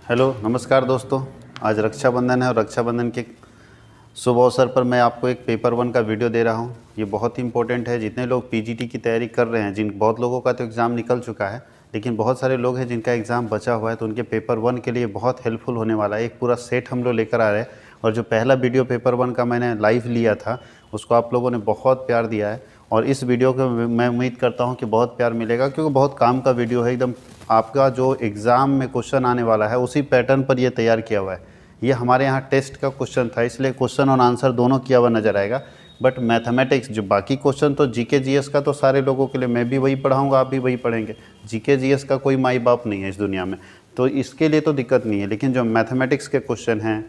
Hello नमस्कार दोस्तों। आज रक्षाबंधन है और रक्षाबंधन के शुभ अवसर पर मैं आपको एक पेपर 1 का वीडियो दे रहा हूं। ये बहुत ही इंपॉर्टेंट है। जितने लोग पीजीटी की तैयारी कर रहे हैं, बहुत लोगों का तो एग्ज़ाम निकल चुका है, लेकिन बहुत सारे लोग हैं जिनका एग्ज़ाम बचा हुआ है, तो उनके पेपर 1 के लिए बहुत हेल्पफुल होने वाला है। एक पूरा सेट हम लोग लेकर आ रहे हैं और जो पहला वीडियो पेपर 1 का मैंने लाइव लिया था उसको आप लोगों ने बहुत प्यार दिया है और इस वीडियो को मैं उम्मीद करता हूं कि बहुत प्यार मिलेगा, क्योंकि बहुत काम का वीडियो है। एकदम आपका जो एग्ज़ाम में क्वेश्चन आने वाला है उसी पैटर्न पर ये तैयार किया हुआ है। ये हमारे यहाँ टेस्ट का क्वेश्चन था, इसलिए क्वेश्चन और आंसर दोनों किया हुआ नज़र आएगा। बट मैथमेटिक्स जो बाकी क्वेश्चन तो जीके जीएस का तो सारे लोगों के लिए मैं भी वही पढ़ाऊँगा, आप भी वही पढ़ेंगे। जीके जीएस का कोई माई बाप नहीं है इस दुनिया में, तो इसके लिए तो दिक्कत नहीं है। लेकिन जो मैथमेटिक्स के क्वेश्चन हैं,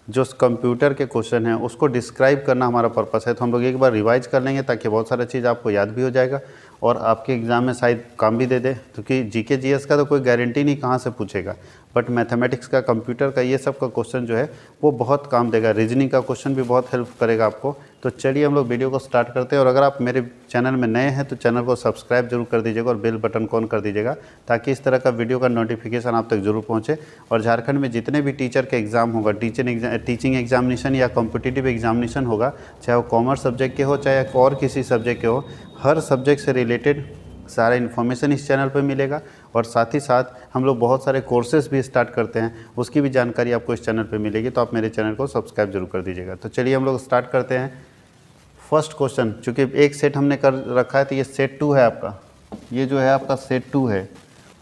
जो कंप्यूटर के क्वेश्चन हैं, उसको डिस्क्राइब करना हमारा पर्पस है। तो हम लोग एक बार रिवाइज कर लेंगे ताकि बहुत सारा चीज़ आपको याद भी हो जाएगा और आपके एग्ज़ाम में शायद काम भी दे दे। क्योंकि जीके जीएस का तो कोई गारंटी नहीं कहाँ से पूछेगा, बट मैथमेटिक्स का, कंप्यूटर का, ये सब का क्वेश्चन जो है वो बहुत काम देगा। रीजनिंग का क्वेश्चन भी बहुत हेल्प करेगा आपको। तो चलिए हम लोग वीडियो को स्टार्ट करते हैं। और अगर आप मेरे चैनल में नए हैं तो चैनल को सब्सक्राइब जरूर कर दीजिएगा और बेल बटन को ऑन कर दीजिएगा, ताकि इस तरह का वीडियो का नोटिफिकेशन आप तक जरूर पहुँचे। और झारखंड में जितने भी टीचर के एग्ज़ाम होगा, टीचिंग एग्जामिनेशन या कॉम्पिटिटिव एग्जामिनेशन होगा, चाहे वो कॉमर्स सब्जेक्ट के हो चाहे और किसी सब्जेक्ट के हो, हर सब्जेक्ट से रिलेटेड सारा इन्फॉर्मेशन इस चैनल पर मिलेगा। और साथ ही साथ हम लोग बहुत सारे कोर्सेज़ भी स्टार्ट करते हैं, उसकी भी जानकारी आपको इस चैनल पे मिलेगी। तो आप मेरे चैनल को सब्सक्राइब जरूर कर दीजिएगा। तो चलिए हम लोग स्टार्ट करते हैं। फर्स्ट क्वेश्चन, चूँकि एक सेट हमने कर रखा है तो ये सेट 2 है आपका, ये जो है आपका सेट 2 है।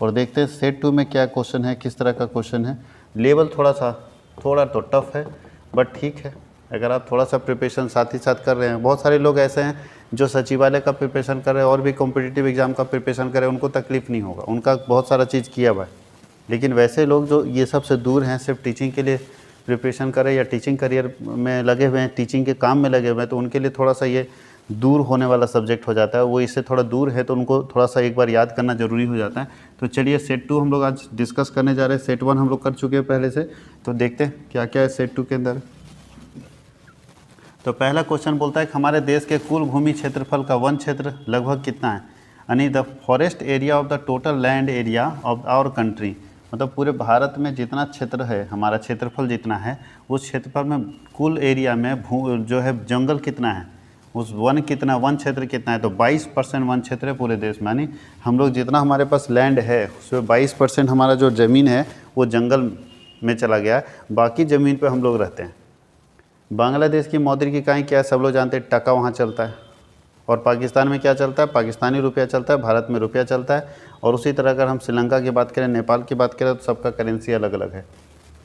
और देखते हैं सेट 2 में क्या क्वेश्चन है, किस तरह का क्वेश्चन है। लेवल थोड़ा तो टफ है, बट ठीक है अगर आप थोड़ा सा प्रिपरेशन साथ ही साथ कर रहे हैं। बहुत सारे लोग ऐसे हैं जो सचिवालय का प्रिपरेशन कर रहे हैं और भी कॉम्पिटिटिव एग्जाम का प्रिपरेशन कर रहे हैं, उनको तकलीफ़ नहीं होगा, उनका बहुत सारा चीज़ किया हुआ है। लेकिन वैसे लोग जो ये सब से दूर हैं, सिर्फ टीचिंग के लिए प्रिपरेशन कर रहे हैं या टीचिंग करियर में लगे हुए हैं, टीचिंग के काम में लगे हुए हैं, तो उनके लिए थोड़ा सा ये दूर होने वाला सब्जेक्ट हो जाता है। वो इससे थोड़ा दूर है तो उनको थोड़ा सा एक बार याद करना ज़रूरी हो जाता है। तो चलिए सेट 2 हम लोग आज डिस्कस करने जा रहे हैं। सेट 1 हम लोग कर चुके हैं पहले से, तो देखते हैं क्या क्या है सेट 2 के अंदर। तो पहला क्वेश्चन बोलता है कि हमारे देश के कुल भूमि क्षेत्रफल का वन क्षेत्र लगभग कितना है, यानी the forest area of the total land area of our country. मतलब पूरे भारत में जितना क्षेत्र है, हमारा क्षेत्रफल जितना है, उस क्षेत्रफल में कुल एरिया में जो है जंगल कितना है, उस वन क्षेत्र कितना है। तो 22% वन क्षेत्र है पूरे देश में, यानी हम लोग जितना हमारे पास लैंड है उसमें 22% हमारा जो ज़मीन है वो जंगल में चला गया है, बाकी ज़मीन पर हम लोग रहते हैं। बांग्लादेश की मौद्रिक इकाई क्या है, सब लोग जानते हैं, टका वहाँ चलता है। और पाकिस्तान में क्या चलता है, पाकिस्तानी रुपया चलता है, भारत में रुपया चलता है। और उसी तरह अगर हम श्रीलंका की बात करें, नेपाल की बात करें, तो सबका करेंसी अलग अलग है।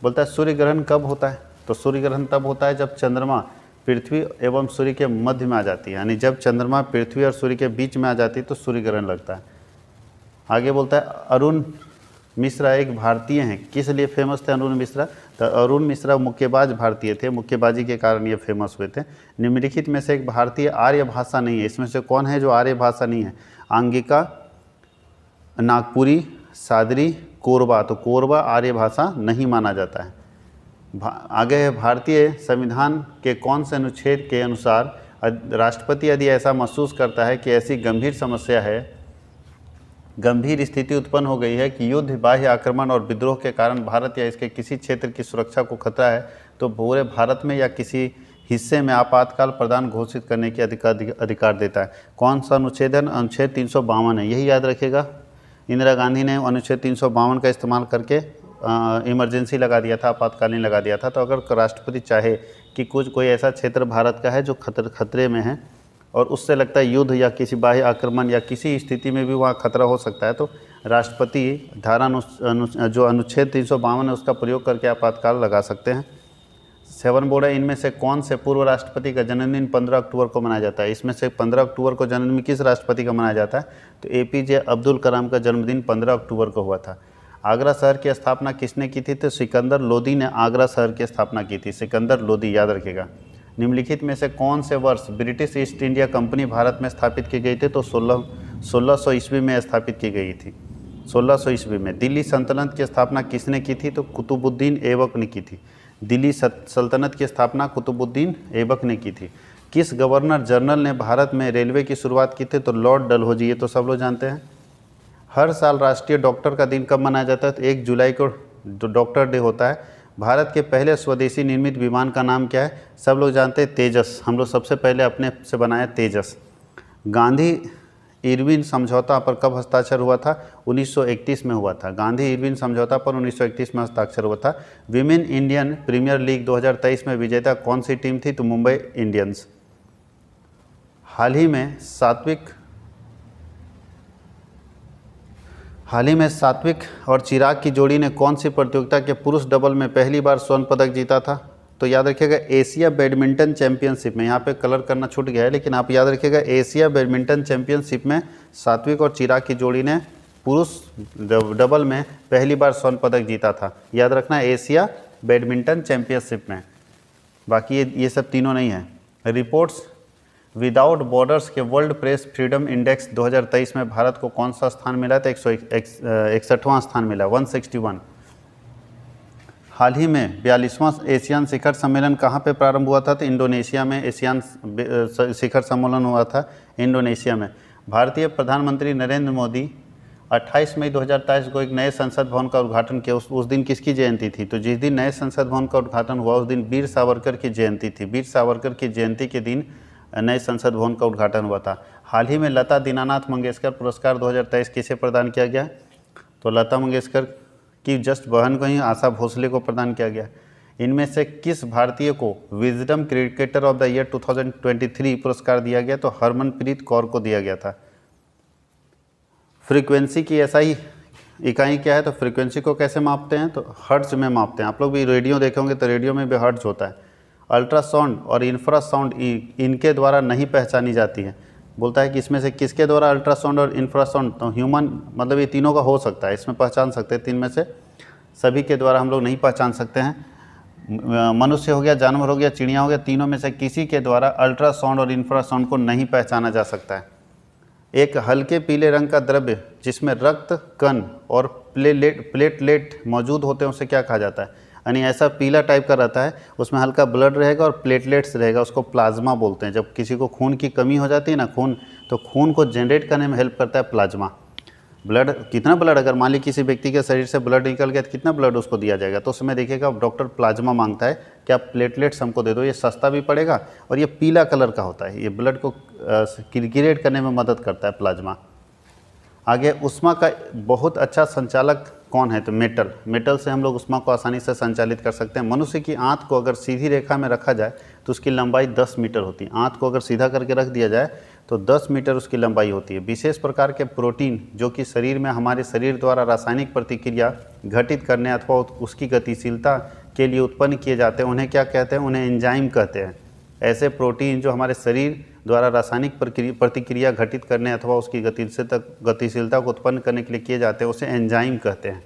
बोलता है सूर्य ग्रहण कब होता है, तो सूर्य ग्रहण तब होता है जब चंद्रमा पृथ्वी एवं सूर्य के मध्य में आ जाती है, यानी जब चंद्रमा पृथ्वी और सूर्य के बीच में आ जाती है तो सूर्य ग्रहण लगता है। आगे बोलता है अरुण मिश्रा एक भारतीय हैं, किस लिए फेमस थे अरुण मिश्रा। तो अरुण मिश्रा मुक्केबाज भारतीय थे, मुक्केबाजी के कारण ये फेमस हुए थे। निम्नलिखित में से एक भारतीय आर्य भाषा नहीं है, इसमें से कौन है जो आर्य भाषा नहीं है। आंगिका, नागपुरी, सादरी, कोरबा। तो कोरबा आर्य भाषा नहीं माना जाता है। आगे है भारतीय संविधान के कौन से अनुच्छेद के अनुसार राष्ट्रपति यदि ऐसा महसूस करता है कि ऐसी गंभीर स्थिति उत्पन्न हो गई है कि युद्ध, बाह्य आक्रमण और विद्रोह के कारण भारत या इसके किसी क्षेत्र की सुरक्षा को खतरा है, तो पूरे भारत में या किसी हिस्से में आपातकाल प्रदान घोषित करने की अधिकार देता है। कौन सा अनुच्छेद है, अनुच्छेद 352 है, यही याद रखिएगा। इंदिरा गांधी ने अनुच्छेद 352 का इस्तेमाल करके इमरजेंसी लगा दिया था, आपातकालीन लगा दिया था। तो अगर राष्ट्रपति चाहे कि कोई ऐसा क्षेत्र भारत का है जो खतरे में है और उससे लगता है युद्ध या किसी बाह्य आक्रमण या किसी स्थिति में भी वहाँ खतरा हो सकता है, तो राष्ट्रपति जो अनुच्छेद 352 है उसका प्रयोग करके आपातकाल लगा सकते हैं। 7 बोर्ड है, इनमें से कौन से पूर्व राष्ट्रपति का जन्मदिन 15 अक्टूबर को मनाया जाता है। इसमें से 15 अक्टूबर को जन्मदिन किस राष्ट्रपति का मनाया जाता है, तो एपीजे अब्दुल कलाम का जन्मदिन 15 अक्टूबर को हुआ था। आगरा शहर की स्थापना किसने की थी, तो सिकंदर लोदी ने आगरा शहर की स्थापना की थी, सिकंदर लोदी, याद रखिएगा। निम्नलिखित में से कौन से वर्ष British east India company Bharat में स्थापित की गई थी, तो 1600 ईस्वी में स्थापित की गई थी, 1600 ईस्वी में। दिल्ली सल्तनत की स्थापना किसने की थी, तो कुतुबुद्दीन ऐबक ने की थी। दिल्ली सल्तनत की स्थापना कुतुबुद्दीन ऐबक ने की थी। किस गवर्नर जनरल ने भारत में रेलवे की शुरुआत की थी, तो लॉर्ड डलहौजी, ये तो सब लोग जानते हैं। हर साल राष्ट्रीय डॉक्टर का दिन कब मनाया जाता है, तो 1 जुलाई को डॉक्टर डे होता है। भारत के पहले स्वदेशी निर्मित विमान का नाम क्या है? सब लोग जानते हैं तेजस, हम लोग सबसे पहले अपने से बनाया तेजस। गांधी इरविन समझौता पर कब हस्ताक्षर हुआ था? 1931 में हुआ था। गांधी इरविन समझौता पर 1931 में हस्ताक्षर हुआ था। विमेन इंडियन प्रीमियर लीग 2023 में विजेता कौन सी टीम थी? तो मुंबई इंडियंस। हाल ही में सात्विक और चिराग की जोड़ी ने कौन सी प्रतियोगिता के पुरुष डबल में पहली बार स्वर्ण पदक जीता था? तो याद रखिएगा एशिया बैडमिंटन चैंपियनशिप में, यहाँ पे कलर करना छूट गया है लेकिन आप याद रखिएगा एशिया बैडमिंटन चैंपियनशिप में सात्विक और चिराग की जोड़ी ने पुरुष डबल में पहली बार स्वर्ण पदक जीता था। याद रखना एशिया बैडमिंटन चैंपियनशिप में, बाकी ये सब तीनों नहीं है। रिपोर्ट्स विदाउट बॉर्डर्स के वर्ल्ड प्रेस फ्रीडम इंडेक्स 2023 में भारत को कौन सा स्थान मिला था? 161वां स्थान मिला, 161। हाल ही में 42वां एशियान शिखर सम्मेलन कहाँ पे प्रारंभ हुआ था? तो इंडोनेशिया में एशियान शिखर सम्मेलन हुआ था इंडोनेशिया में। भारतीय प्रधानमंत्री नरेंद्र मोदी 28 मई 2023 को एक नए संसद भवन का उद्घाटन किया। उस दिन किसकी जयंती थी? तो जिस दिन नए संसद भवन का उद्घाटन हुआ उस दिन वीर सावरकर की जयंती थी। वीर सावरकर की जयंती के दिन नए संसद भवन का उद्घाटन हुआ था। हाल ही में लता दीनानाथ मंगेशकर पुरस्कार 2023 किसे प्रदान किया गया? तो लता मंगेशकर की जस्ट बहन को ही आशा भोसले को प्रदान किया गया। इनमें से किस भारतीय को wisdom cricketer of the year 2023 पुरस्कार दिया गया? तो हरमनप्रीत कौर को दिया गया था। फ्रीक्वेंसी की SI इकाई क्या है? तो फ्रीक्वेंसी को कैसे मापते हैं? तो हर्ट्ज में मापते हैं। आप लोग भी रेडियो देखे होंगे तो रेडियो में भी हर्ट्ज होता है। अल्ट्रासाउंड और इंफ्रासाउंड इनके द्वारा नहीं पहचानी जाती है। बोलता है कि इसमें से किसके द्वारा अल्ट्रासाउंड और इंफ्रासाउंड? तो ह्यूमन मतलब ये तीनों का हो सकता है, इसमें पहचान सकते हैं। तीन में से सभी के द्वारा हम लोग नहीं पहचान सकते हैं। मनुष्य हो गया, जानवर हो गया, चिड़िया हो गया, तीनों में से किसी के द्वारा अल्ट्रासाउंड और इंफ्रासाउंड को नहीं पहचाना जा सकता है। एक हल्के पीले रंग का द्रव्य जिसमें रक्त कण और प्लेटलेट मौजूद होते हैं उसे क्या कहा जाता है? यानी ऐसा पीला टाइप का रहता है, उसमें हल्का ब्लड रहेगा और प्लेटलेट्स रहेगा, उसको प्लाज्मा बोलते हैं। जब किसी को खून की कमी हो जाती है ना, तो खून को जनरेट करने में हेल्प करता है प्लाज्मा। ब्लड, कितना ब्लड, अगर मान ली किसी व्यक्ति के शरीर से ब्लड निकल गया तो कितना ब्लड उसको दिया जाएगा? तो उसमें देखिएगा डॉक्टर प्लाज्मा मांगता है कि आप प्लेटलेट्स हमको दे दो, ये सस्ता भी पड़ेगा और ये पीला कलर का होता है, ये ब्लड को क्रिएट करने में मदद करता है प्लाज्मा। आगे ऊष्मा का बहुत अच्छा संचालक कौन है? तो मेटल से हम लोग ऊष्मा को आसानी से संचालित कर सकते हैं। मनुष्य की आंत को अगर सीधी रेखा में रखा जाए तो उसकी लंबाई 10 मीटर होती है। आंत को अगर सीधा करके रख दिया जाए तो 10 मीटर उसकी लंबाई होती है। विशेष प्रकार के प्रोटीन जो कि शरीर में हमारे शरीर द्वारा रासायनिक प्रतिक्रिया घटित करने अथवा उसकी गतिशीलता के लिए उत्पन्न किए जाते हैं, उन्हें क्या कहते हैं? उन्हें एंजाइम कहते हैं। ऐसे प्रोटीन जो हमारे शरीर द्वारा रासायनिक प्रतिक्रिया घटित करने अथवा उसकी गतिशीलता को उत्पन्न करने के लिए किए जाते हैं उसे एंजाइम कहते हैं।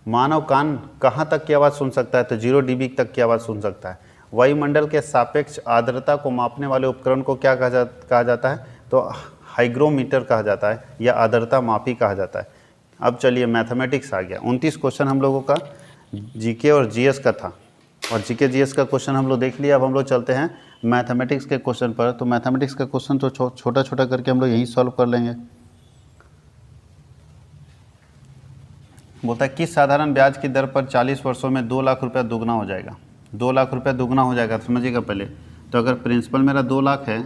मानव कान कहाँ तक की आवाज़ सुन सकता है? तो 0 dB तक की आवाज़ सुन सकता है। वायुमंडल के सापेक्ष आर्द्रता को मापने वाले उपकरण को क्या कहा जाता है? तो हाइग्रोमीटर कहा जाता है या आर्द्रता मापी कहा जाता है। अब चलिए मैथमेटिक्स आ गया। 29 क्वेश्चन हम लोगों का GK और GS का था और GK GS का क्वेश्चन हम लोग देख लिया। अब हम लोग चलते हैं मैथमेटिक्स के क्वेश्चन पर। तो मैथमेटिक्स का क्वेश्चन तो छोटा छोटा करके हम लोग यहीं सॉल्व कर लेंगे। बोलता है किस साधारण ब्याज की दर पर 40 वर्षों में 2 लाख रुपया दुगना हो जाएगा? 2 लाख रुपया दुगना हो जाएगा, समझिएगा पहले। तो अगर प्रिंसिपल मेरा 2 लाख है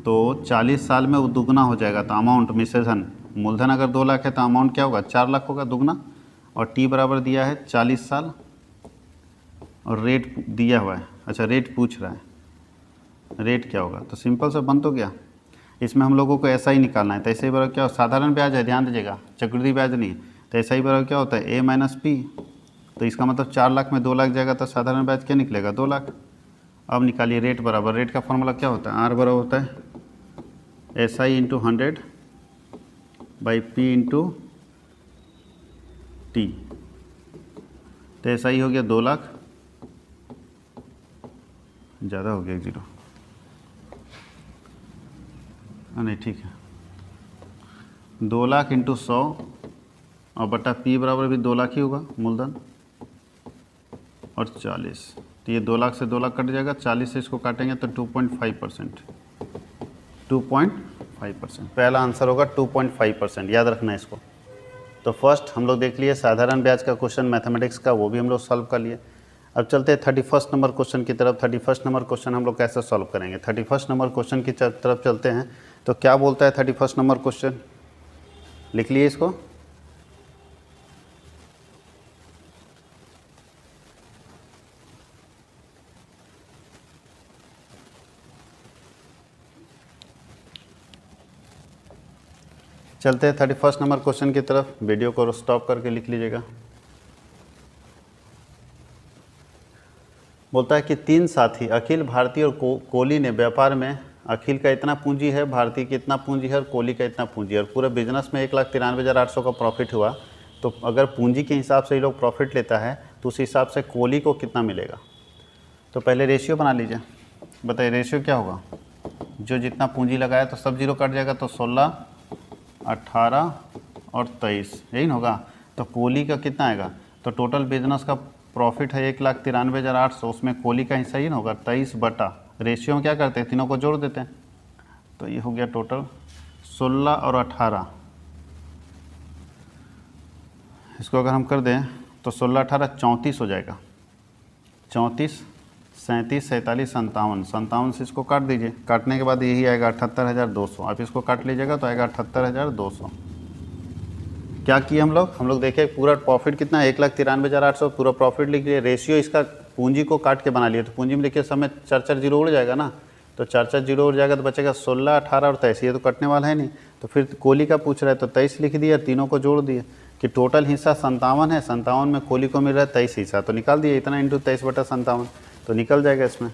तो 40 साल में वो दुगना हो जाएगा। तो अमाउंट मिश्रधन मूलधन अगर 2 लाख है तो अमाउंट क्या होगा? 4 लाख होगा दुगना। और टी बराबर दिया है 40 साल और रेट दिया हुआ है। अच्छा रेट पूछ रहा है, रेट क्या होगा? तो सिंपल सा बन तो गया। इसमें हम लोगों को ऐसा ही निकालना है। तो ऐसे ही बराबर क्या, साधारण ब्याज है, ध्यान दीजिएगा, चक्रवृद्धि ब्याज नहीं है। तो ऐसा ही बराबर क्या होता है? A minus P। तो इसका मतलब 4 लाख में 2 लाख जाएगा तो साधारण ब्याज क्या निकलेगा? 2 लाख। अब निकालिए रेट बराबर, रेट का फॉर्मूला क्या होता है? R बराबर होता है SI into 100 by P into T। तो SI हो गया 2 लाख, ज़्यादा हो गया 1 0, नहीं ठीक है, 2 लाख इंटू 100 और बटा P बराबर भी 2 लाख ही होगा मूलधन और 40। तो ये 2 लाख से 2 लाख कट जाएगा, 40 से इसको काटेंगे तो 2.5%। 2.5% पहला आंसर होगा 2.5%, याद रखना है इसको। तो फर्स्ट हम लोग देख लिए साधारण ब्याज का क्वेश्चन मैथमेटिक्स का, वो भी हम लोग सॉल्व कर लिए। अब चलते हैं 31 नंबर क्वेश्चन की तरफ। 31 नंबर क्वेश्चन हम लोग कैसे सॉल्व करेंगे, 31 नंबर क्वेश्चन की तरफ चलते हैं। तो क्या बोलता है 31 नंबर क्वेश्चन, लिख लिए इसको। चलते हैं 31 नंबर क्वेश्चन की तरफ, वीडियो को स्टॉप करके लिख लीजिएगा। बोलता है कि 3 साथी अखिल, भारती और कोहली ने व्यापार में, अखिल का इतना पूंजी है, भारती की इतना पूंजी है और कोहली का इतना पूंजी है, और पूरे बिजनेस में 1,93,800 का प्रॉफिट हुआ। तो अगर पूंजी के हिसाब से ये लोग प्रॉफिट लेता है तो उस हिसाब से कोहली को कितना मिलेगा। तो पहले रेशियो बना लीजिए। बताइए रेशियो क्या होगा, जो जितना पूंजी लगाया तो सब जीरो कट जाएगा, तो 16, 18 और 23 यही ना होगा। तो कोहली का कितना आएगा, तो टोटल बिजनेस का प्रॉफिट है 1,93,800, उसमें कोहली का हिस्सा ही ना होगा 23 बटा, रेशियो में क्या करते हैं तीनों को जोड़ देते हैं। तो ये हो गया टोटल 16 और 18, इसको अगर हम कर दें तो 16, 18 34 हो जाएगा। 34, 37, 47, 57, 57 से इसको काट दीजिए, काटने के बाद यही आएगा 78,200। आप इसको काट लीजिएगा तो आएगा 78,200। क्या किए हम लोग देखे पूरा प्रॉफिट कितना है 1,93,800, पूरा प्रॉफिट लिख लिए। रेशियो इसका पूंजी को काट के बना लिए, तो पूंजी में लिखिए समय 4 जीरो उड़ जाएगा ना, तो 4 जीरो उड़ जाएगा तो बचेगा 16, 18 और 23, ये तो कटने वाला है नहीं। तो फिर कोहली का पूछ रहा है तो 23 लिख दिया, तीनों को जोड़ दिए कि टोटल हिस्सा 57 है, 57 में कोहली को मिल रहा है 23 हिस्सा, तो निकाल दिए इतना इंटू 23 बटा 57, तो निकल जाएगा इसमें।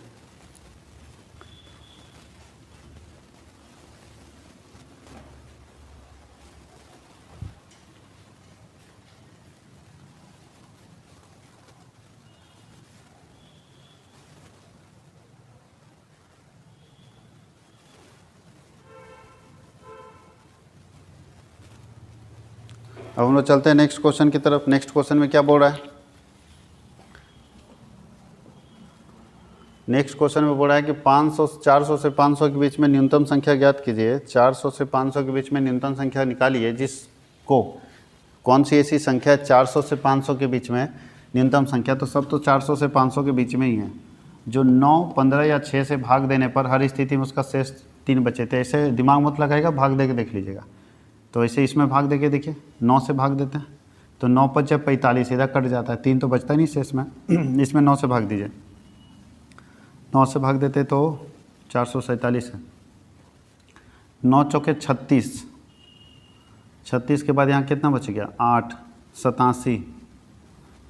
अब हम लोग चलते हैं नेक्स्ट क्वेश्चन की तरफ। नेक्स्ट क्वेश्चन में क्या बोल रहा है, नेक्स्ट क्वेश्चन में बोल रहा है कि 400 से 500 के बीच में न्यूनतम संख्या ज्ञात कीजिए। 400 से 500 के बीच में न्यूनतम संख्या निकालिए, जिसको कौन सी ऐसी संख्या है 400 से 500 के बीच में न्यूनतम संख्या। तो सब तो 400 से 500 के बीच में ही है, जो 9, 15 या 6 से भाग देने पर हर स्थिति में उसका शेष 3 बचे थे। ऐसे दिमाग मत लगाएगा, भाग दे के देख लीजिएगा। तो ऐसे इसमें भाग दे के देखिए, 9 से भाग देते हैं तो 9 × 5 = 45, इधर कट जाता है, 3 तो बचता नहीं शेष में। इसमें 9 से भाग दीजिए, 9 से भाग देते तो 447 है। 9 चौके 36, 36 के बाद यहाँ कितना बच गया 8, 87,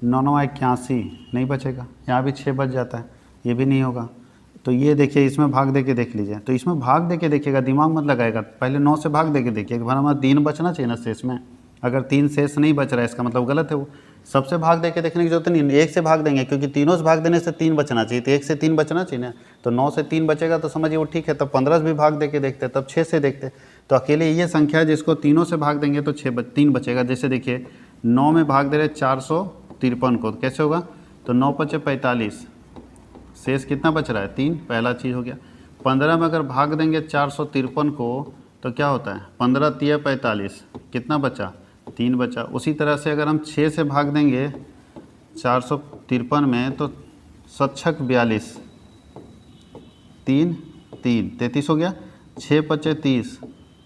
9 9 81, नहीं बचेगा। यहाँ भी 6 बच जाता है, ये भी नहीं होगा। तो ये देखिए इसमें भाग दे के देख लीजिए। तो इसमें भाग दे के देखिएगा, दिमाग मत लगाएगा, पहले 9 से भाग दे के देखिए कि भाई हमारा 3 बचना चाहिए ना शेष में। अगर 3 शेष नहीं बच रहा है इसका मतलब गलत है वो। सबसे भाग दे के देखने की जरूरत नहीं, 1 से भाग देंगे क्योंकि तीनों से भाग देने से 3 बचना चाहिए, तो 1 से 3 बचना चाहिए ना। तो 9 से 3 बचेगा तो समझिए वो ठीक है। तब 15 से भी भाग दे के देखते, तब 6 से देखते। तो अकेले ये संख्या है जिसको तीनों से भाग देंगे तो 3 बचेगा। जैसे देखिए 9 में भाग दे रहे 453 को, तो कैसे होगा, तो 9 × 5 = 45, शेष कितना बच रहा है 3, पहला चीज़ हो गया। 15 में अगर भाग देंगे 453 को तो क्या होता है 15 × 3 = 45, कितना बचा 3 बचा। उसी तरह से अगर हम 6 से भाग देंगे 453 में तो 7 × 42, 3 3 33 हो गया। 6 × 5 = 30,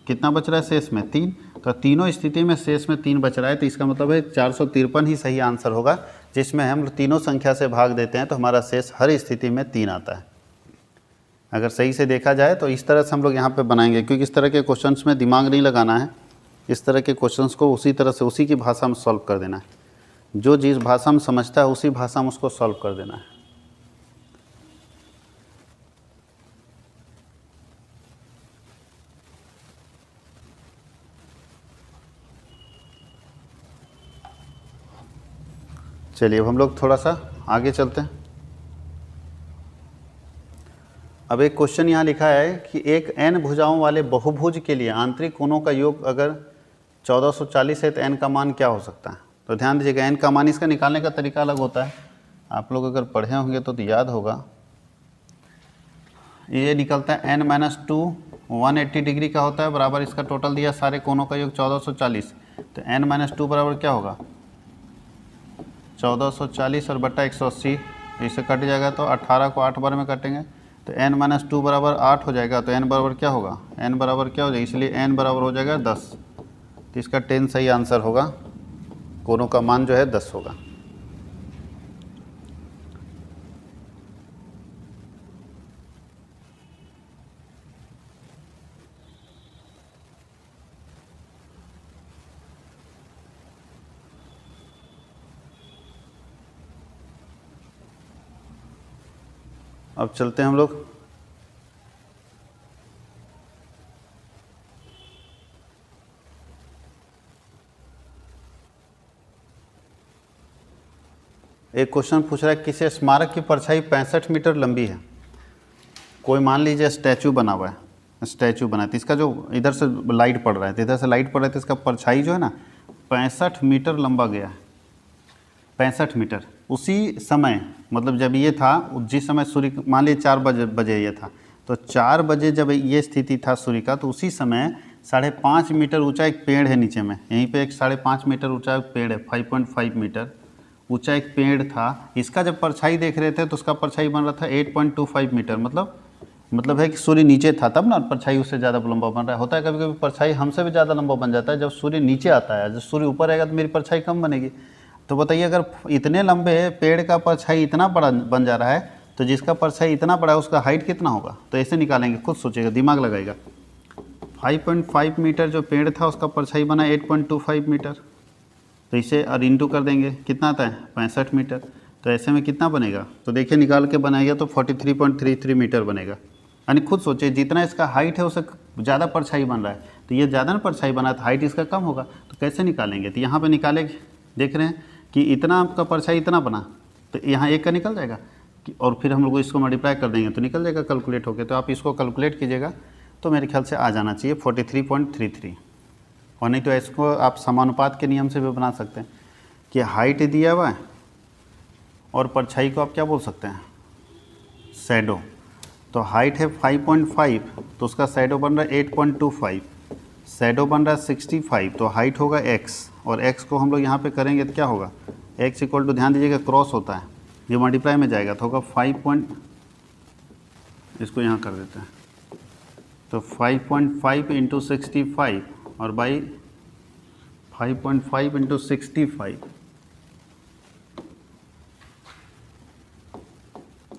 कितना बच रहा है शेष में 3। तो तीनों स्थिति में शेष में 3 बच रहा है, तो इसका मतलब है 453 ही सही आंसर होगा, जिसमें हम तीनों संख्या से भाग देते हैं तो हमारा शेष हर स्थिति में 3 आता है। अगर सही से देखा जाए तो इस तरह से हम लोग यहाँ पे बनाएंगे, क्योंकि इस तरह के क्वेश्चंस में दिमाग नहीं लगाना है। इस तरह के क्वेश्चंस को उसी तरह से उसी की भाषा में सॉल्व कर देना है। जो जिस भाषा में समझता है उसी भाषा में उसको सॉल्व कर देना है। चलिए अब हम लोग थोड़ा सा आगे चलते हैं। अब एक क्वेश्चन यहाँ लिखा है कि एक n भुजाओं वाले बहुभुज के लिए आंतरिक कोणों का योग अगर 1440 है तो n का मान क्या हो सकता है। तो ध्यान दीजिएगा, n का मान इसका निकालने का तरीका अलग होता है। आप लोग अगर पढ़े होंगे तो याद होगा। ये निकलता है n - 2 180 डिग्री का होता है, बराबर इसका टोटल दिया सारे कोणों का योग 1440। तो n-2 बराबर क्या होगा 1440 और बट्टा 180, इससे कट जाएगा तो 18 को 8 बार में काटेंगे तो n-2 बराबर 8 हो जाएगा। तो n बराबर क्या होगा, n बराबर क्या हो जाएगा, इसलिए n बराबर हो जाएगा 10। तो इसका 10 सही आंसर होगा, कोनों का मान जो है 10 होगा। अब चलते हैं हम लोग एक क्वेश्चन पूछ रहा है किसी स्मारक की परछाई 65 मीटर लंबी है। कोई मान लीजिए स्टैचू बना हुआ है, स्टैचू बना है तो इसका जो इधर से लाइट पड़ रहा है तो इधर से लाइट पड़ रहा है तो इसका परछाई जो है ना 65 मीटर लंबा गया है, 65 मीटर। उसी समय मतलब जब ये था, जिस समय सूर्य मान लीजिए 4 बजे ये था, तो 4 बजे जब ये स्थिति था सूर्य का, तो उसी समय 5.5 मीटर ऊंचा एक पेड़ है नीचे में, यहीं पे एक 5.5 मीटर ऊंचा एक पेड़ है, 5.5 मीटर ऊंचा एक पेड़ था। इसका जब परछाई देख रहे थे तो उसका परछाई बन रहा था 8.25 मीटर, मतलब है कि सूर्य नीचे था तब ना परछाई उससे ज़्यादा लंबा बन रहा है। होता है कभी कभी परछाई हमसे भी ज़्यादा लंबा बन जाता है जब सूर्य नीचे आता है, जब सूर्य ऊपर आएगा तो मेरी परछाई कम बनेगी। तो बताइए अगर इतने लंबे पेड़ का परछाई इतना बड़ा बन जा रहा है तो जिसका परछाई इतना बड़ा है उसका हाइट कितना होगा, तो ऐसे निकालेंगे, खुद सोचिएगा, दिमाग लगाएगा। 5.5 मीटर जो पेड़ था उसका परछाई बना 8.25 मीटर, तो इसे और इंटू कर देंगे, कितना आता है 65 मीटर। तो ऐसे में कितना बनेगा, तो देखिए निकाल के बनाएगा तो 43.33 मीटर बनेगा। यानी खुद सोचिए जितना इसका हाइट है उससे ज़्यादा परछाई बन रहा है, तो ये ज़्यादा ना परछाई बना तो हाइट इसका कम होगा। तो कैसे निकालेंगे, तो यहाँ पे निकालेंगे, देख रहे हैं कि इतना आपका परछाई इतना बना तो यहाँ 1 का निकल जाएगा और फिर हम लोग इसको मल्टीप्लाई कर देंगे तो निकल जाएगा कैलकुलेट होके। तो आप इसको कैलकुलेट कीजिएगा तो मेरे ख्याल से आ जाना चाहिए 43.33। और नहीं तो इसको आप समानुपात के नियम से भी बना सकते हैं कि हाइट दिया हुआ है और परछाई को आप क्या बोल सकते हैं, शैडो। तो हाइट है 5.5 तो उसका शैडो बन रहा है 8.25, शैडो बन रहा है 65, तो हाइट होगा x, और x को हम लोग यहाँ पे करेंगे तो क्या होगा, x इक्वल टू, ध्यान दीजिएगा क्रॉस होता है, ये मल्टीप्लाई में जाएगा तो होगा 5 इसको यहाँ कर देते हैं, तो 5.5 इंटू 65 और बाई 5.5 इंटू 65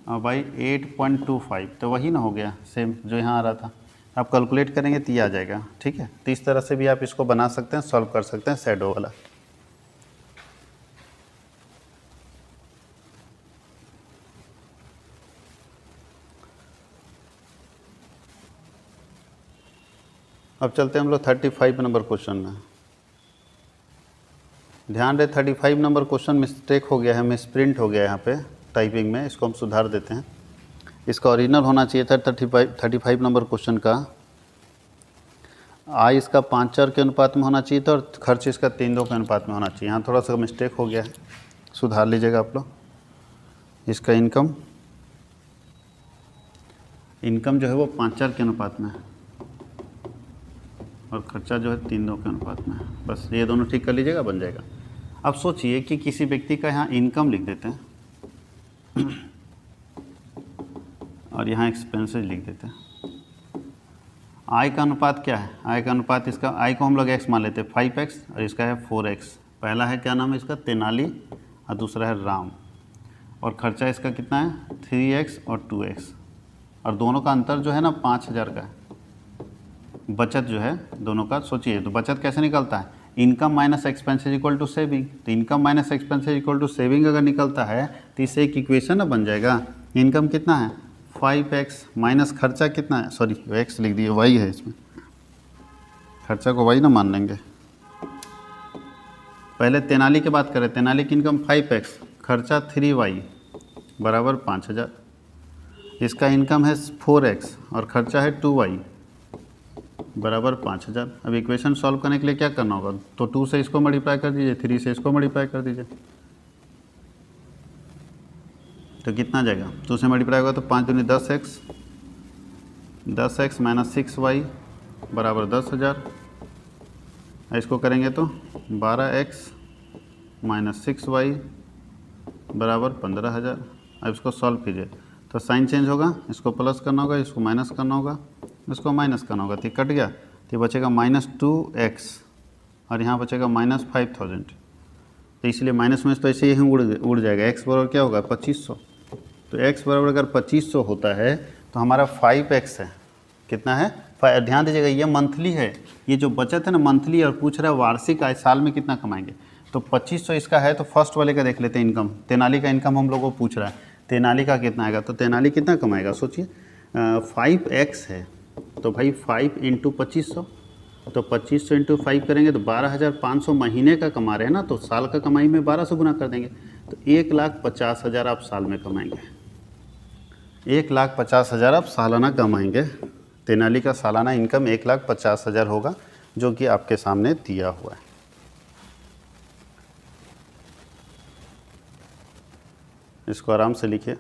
और बाई 8.25, तो वही ना हो गया सेम जो यहाँ आ रहा था। आप कैलकुलेट करेंगे तो ये आ जाएगा, ठीक है। तो इस तरह से भी आप इसको बना सकते हैं, सॉल्व कर सकते हैं शैडो वाला। अब चलते हैं हम लोग 35 नंबर क्वेश्चन में। ध्यान रहे 35 नंबर क्वेश्चन मिस्टेक हो गया है, मिसप्रिंट हो गया है यहाँ पे टाइपिंग में, इसको हम सुधार देते हैं। इसका ओरिजिनल होना चाहिए था 35 नंबर क्वेश्चन का, आय इसका 5-4 के अनुपात में होना चाहिए था और खर्च इसका 3-2 के अनुपात में होना चाहिए। यहाँ थोड़ा सा मिस्टेक हो गया है, सुधार लीजिएगा आप लोग। इसका इनकम जो है वो 5-4 के अनुपात में है और खर्चा जो है 3-2 के अनुपात में है। बस ये दोनों ठीक कर लीजिएगा, बन जाएगा। अब सोचिए कि किसी व्यक्ति का यहाँ इनकम लिख देते हैं और यहाँ एक्सपेंसेस लिख देते हैं। आय का अनुपात क्या है, आय का अनुपात, इसका आय को हम लोग x मान लेते हैं 5x और इसका है 4x। पहला है क्या नाम है इसका, तेनाली, और दूसरा है राम। और खर्चा इसका कितना है 3x और 2x, और दोनों का अंतर जो है ना 5000 का है। बचत जो है दोनों का सोचिए, तो बचत कैसे निकलता है, income minus expenses equal to saving. तो income minus expenses equal to saving अगर निकलता है तो इससे एक इक्वेशन ना बन जाएगा। इनकम कितना है 5x माइनस खर्चा कितना है, सॉरी x लिख दिए, y है इसमें, खर्चा को y ना मान लेंगे। पहले तेनाली की बात करें, तेनाली की इनकम 5x, खर्चा 3y बराबर 5000। इसका इनकम है 4x और खर्चा है 2y बराबर 5000। अब इक्वेशन सॉल्व करने के लिए क्या करना होगा, तो 2 से इसको मल्टीप्लाई कर दीजिए, 3 से इसको मल्टीप्लाई कर दीजिए, तो कितना जाएगा, 2 से मल्टीप्लाई होगा तो 5 दूनी 10x, 10x माइनस 6y बराबर 10,000। इसको करेंगे तो 12x माइनस 6y बराबर 15,000। अब इसको सॉल्व कीजिए तो साइन चेंज होगा, इसको प्लस करना होगा, इसको माइनस करना होगा, इसको माइनस करना होगा, तो ये कट गया, तो ये बचेगा -2x और यहाँ बचेगा -5,000। तो इसलिए माइनस में तो ऐसे ही उड़ जाएगा। x बराबर क्या होगा 2500। तो x बराबर अगर 2500 होता है तो हमारा 5x है, कितना है, ध्यान दीजिएगा ये मंथली है, ये जो बचत है ना मंथली, और पूछ रहा है वार्षिक आय साल में कितना कमाएंगे। तो 2500 इसका है, तो फर्स्ट वाले का देख लेते हैं इनकम। तेनाली का इनकम हम लोगों को पूछ रहा है, तेनाली का कितना आएगा, तो तेनाली कितना कमाएगा सोचिए, 5x है, तो भाई 5 × 2500, तो 2500 × 5 करेंगे तो 12,500 महीने का कमा रहे हैं ना, तो साल का कमाई में 1200 गुना कर देंगे, तो 1,50,000 आप साल में कमाएंगे। 1,50,000 आप सालाना कमाएंगे। तेनाली का सालाना इनकम 1,50,000 होगा, जो कि आपके सामने दिया हुआ है। इसको आराम से लिखिए।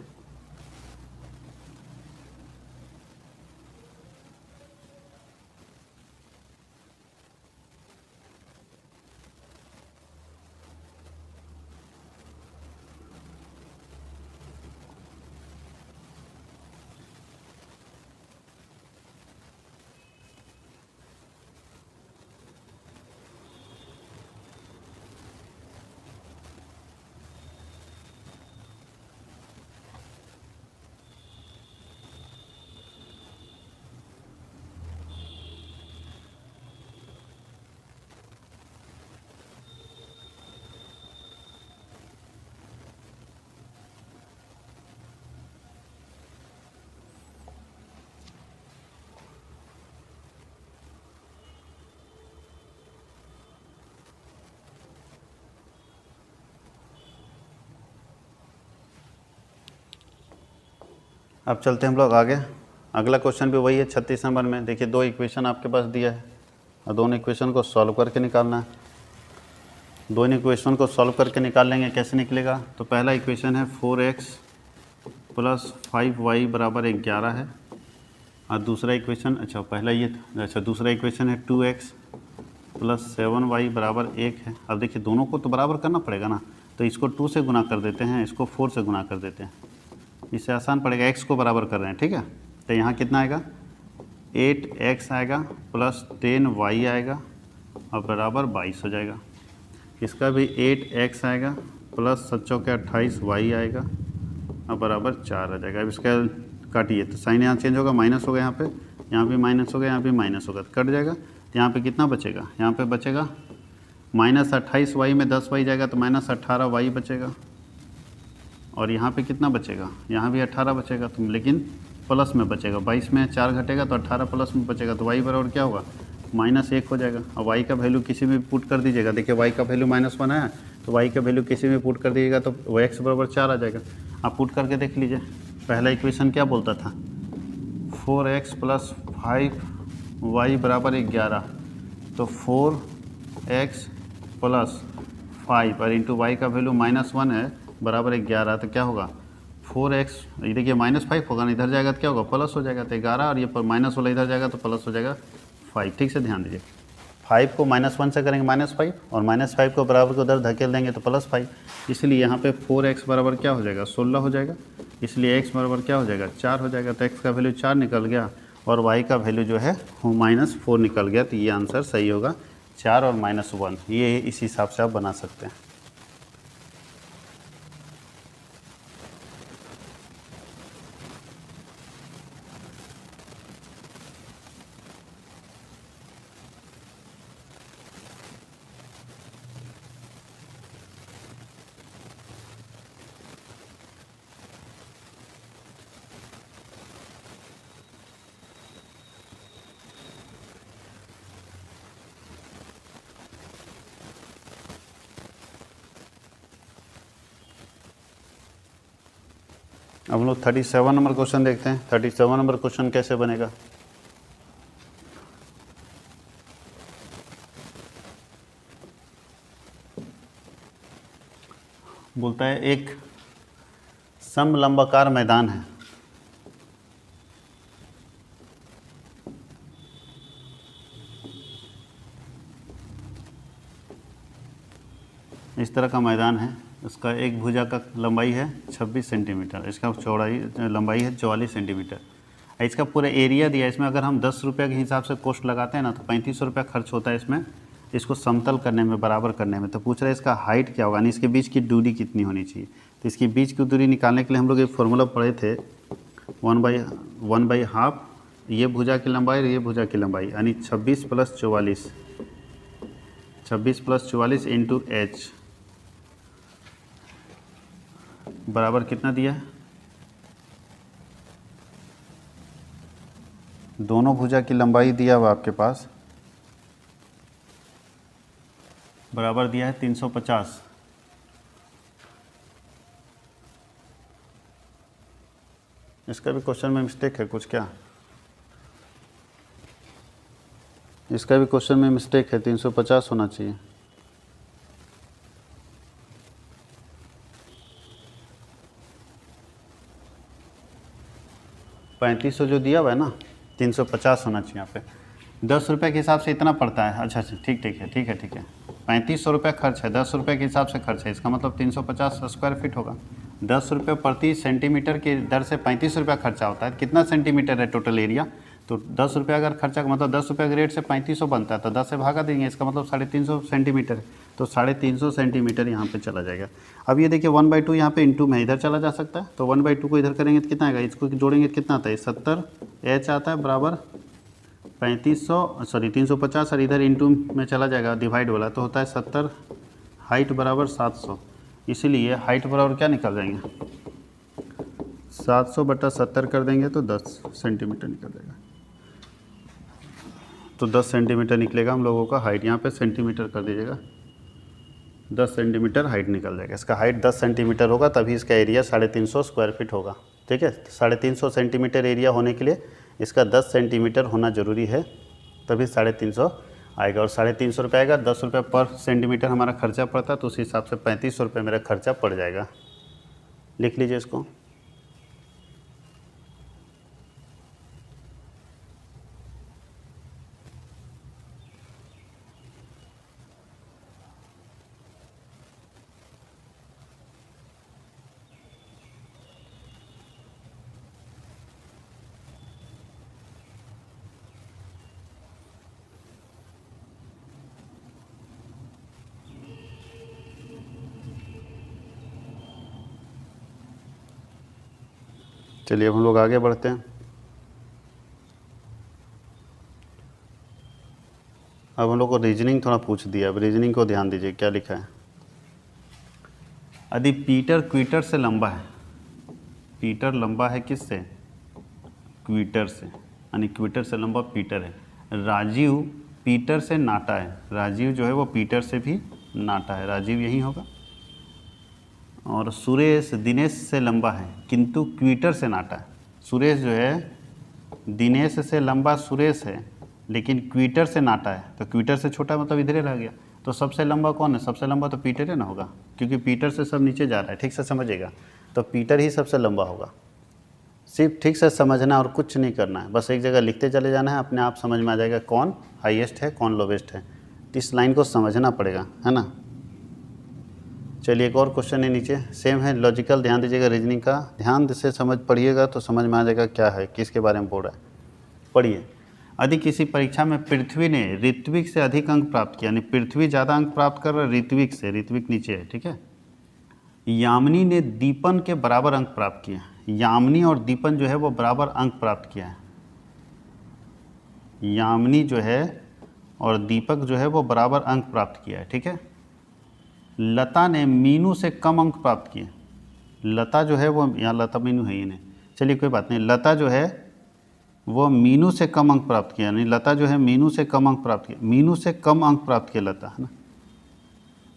अब चलते हैं हम लोग आगे। अगला क्वेश्चन भी वही है 36 नंबर में। देखिए दो इक्वेशन आपके पास दिया है और दोनों इक्वेशन को सॉल्व करके निकालना है। दोनों इक्वेशन को सॉल्व करके निकाल लेंगे, कैसे निकलेगा, तो पहला इक्वेशन है 4x + 5y बराबर 11 है, और दूसरा इक्वेशन, अच्छा पहला ये था, अच्छा दूसरा इक्वेशन है 2x + 7y बराबर 1 है। अब देखिए दोनों को तो बराबर करना पड़ेगा ना, तो इसको 2 से गुना कर देते हैं, इसको 4 से गुना कर देते हैं, इससे आसान पड़ेगा। x को बराबर कर रहे हैं, ठीक है, तो यहाँ कितना आएगा 8x आएगा प्लस 10y आएगा और बराबर 22 हो जाएगा। इसका भी 8x आएगा प्लस 7×28y आएगा और बराबर 4 आ जाएगा। अब इसका काटिए तो साइन यहाँ चेंज होगा, माइनस होगा, यहाँ पे माइनस होगा, यहाँ पे माइनस होगा, तो कट जाएगा। तो यहाँ पे कितना बचेगा, यहाँ पे बचेगा -28y में 10y जाएगा तो -18y बचेगा, और यहाँ पे कितना बचेगा, यहाँ भी 18 बचेगा, तो लेकिन प्लस में बचेगा, 22 में 4 घटेगा तो 18 प्लस में बचेगा, तो y बराबर क्या होगा -1 हो जाएगा। और y का वैल्यू किसी में पुट कर दीजिएगा, देखिए y का वैल्यू -1 आया, तो y का वैल्यू किसी में पुट कर दीजिएगा तो x बराबर 4 आ जाएगा। आप पुट करके देख लीजिए, पहला इक्वेशन क्या बोलता था 4x + 5y बराबर 11, तो 4x + 5 और इंटू y का वैल्यू -1 है बराबर 11, तो क्या होगा 4x, ये देखिए -5 होगा ना, इधर जाएगा तो क्या होगा प्लस हो जाएगा, तो 11, और ये पर माइनस वाला इधर जाएगा तो प्लस हो जाएगा 5। ठीक से ध्यान दीजिए, 5 को -1 से करेंगे -5 और -5 को बराबर को उधर धकेल देंगे तो +5, इसलिए यहाँ पे 4x बराबर क्या हो जाएगा 16 हो जाएगा, इसलिए x बराबर क्या हो जाएगा 4 हो जाएगा। तो x का वैल्यू 4 निकल गया और y का वैल्यू जो है वो -4 निकल गया, तो ये आंसर सही होगा 4 और -1, ये इस हिसाब से आप बना सकते हैं। अब हम लोग 37 नंबर क्वेश्चन देखते हैं। 37 नंबर क्वेश्चन कैसे बनेगा, बोलता है एक समलंबाकार मैदान है, इस तरह का मैदान है। इसका एक भुजा का लंबाई है 26 सेंटीमीटर, इसका चौड़ाई लंबाई है 44 सेंटीमीटर। इसका पूरा एरिया दिया है। इसमें अगर हम 10 रुपये के हिसाब से कॉस्ट लगाते हैं ना तो 3500 रुपया खर्च होता है इसमें, इसको समतल करने में, बराबर करने में। तो पूछ रहे हैं इसका हाइट क्या होगा, यानी इसके बीच की दूरी कितनी होनी चाहिए। तो इसकी बीच की दूरी निकालने के लिए हम लोग एक फार्मूला पढ़े थे, 1/1/2 ये भुजा की लंबाई और ये भुजा की लंबाई, यानी 26 + 44 इंटू h बराबर कितना दिया है। दोनों भुजा की लंबाई दिया हुआ आपके पास, बराबर दिया है 350। इसका भी क्वेश्चन में मिस्टेक है कुछ क्या, इसका भी क्वेश्चन में मिस्टेक है, 350 होना चाहिए। $3500 जो दिया हुआ है ना, 350 होना चाहिए यहाँ पे। 10 रुपये के हिसाब से इतना पड़ता है। अच्छा, ठीक है 3500 रुपये खर्च है, 10 रुपये के हिसाब से खर्च है, इसका मतलब 350 स्क्वायर फीट होगा। 10 रुपये प्रति सेंटीमीटर की दर से 35 रुपया खर्चा होता है। कितना सेंटीमीटर है टोटल एरिया, तो 10 रुपये अगर खर्चा मतलब 10 रुपये के रेट से 3500 बनता है, तो 10 से भागा देंगे, इसका मतलब 350 सेंटीमीटर है। तो 350 सेंटीमीटर यहाँ पे चला जाएगा। अब ये देखिए 1/2 यहाँ पे इंटू में इधर चला जा सकता है, तो 1/2 को इधर करेंगे तो कितना आएगा, इसको जोड़ेंगे तो कितना आता है, 70 h आता है, बराबर 350 और इधर इंटू में चला जाएगा डिवाइड वाला, तो होता है 70, हाइट बराबर 700। इसीलिए हाइट बराबर क्या निकल जाएंगे, 700/70 कर देंगे तो 10 सेंटीमीटर निकल जाएगा। तो 10 सेंटीमीटर निकलेगा हम लोगों का हाइट। यहाँ पे सेंटीमीटर कर दीजिएगा, 10 सेंटीमीटर हाइट निकल जाएगा। इसका हाइट 10 सेंटीमीटर होगा, तभी इसका एरिया 350 स्क्वायर फीट होगा। ठीक है, 350 सेंटीमीटर एरिया होने के लिए इसका 10 सेंटीमीटर होना ज़रूरी है, तभी 350 आएगा। और 350 रुपये आएगा, 10 रुपये पर सेंटीमीटर हमारा खर्चा पड़ता है, तो उस हिसाब से 3500 रुपये मेरा खर्चा पड़ जाएगा। लिख लीजिए इसको। चलिए अब हम लोग आगे बढ़ते हैं। अब हम लोग को रीजनिंग थोड़ा पूछ दिया, अब रीजनिंग को ध्यान दीजिए क्या लिखा है। यदि पीटर क्वीटर से लंबा है, पीटर लंबा है किससे, क्वीटर से, यानी क्वीटर से लंबा पीटर है। राजीव पीटर से नाटा है, राजीव जो है वो पीटर से भी नाटा है, राजीव यही होगा। और सुरेश दिनेश से लंबा है किंतु क्वीटर से नाटा है। सुरेश जो है दिनेश से लंबा सुरेश है, लेकिन क्वीटर से नाटा है, तो क्वीटर से छोटा मतलब इधर ही रह गया। तो सबसे लंबा कौन है, सबसे लंबा तो पीटर है ना होगा, क्योंकि पीटर से सब नीचे जा रहा है। ठीक से समझिएगा, तो पीटर ही सबसे लंबा होगा। सिर्फ ठीक से समझना और कुछ नहीं करना है, बस एक जगह लिखते चले जाना है, अपने आप समझ में आ जाएगा कौन हाईएस्ट है कौन लोवेस्ट है। इस लाइन को समझना पड़ेगा, है ना। चलिए एक और क्वेश्चन है नीचे, सेम है, लॉजिकल, ध्यान दीजिएगा। रीजनिंग का ध्यान से समझ पढ़िएगा तो समझ में आ जाएगा क्या है, किसके बारे में बोल रहा है। पढ़िए, यदि किसी परीक्षा में पृथ्वी ने ऋत्विक से अधिक अंक प्राप्त किया, यानी पृथ्वी ज़्यादा अंक प्राप्त कर रहा है ऋत्विक से, ऋत्विक नीचे है, ठीक है। यामिनी ने दीपन के बराबर अंक प्राप्त किया, यामिनी और दीपन जो है वो बराबर अंक प्राप्त किया है। यामिनी जो है और दीपक जो है वो बराबर अंक प्राप्त किया है, ठीक है। लता ने मीनू से कम अंक प्राप्त किए, लता जो है वो, यहाँ लता मीनू है ही नहीं, चलिए कोई बात नहीं। लता जो है वो मीनू से कम अंक प्राप्त किया, यानी लता जो है मीनू से कम अंक प्राप्त किया, मीनू से कम अंक प्राप्त किया लता, है ना।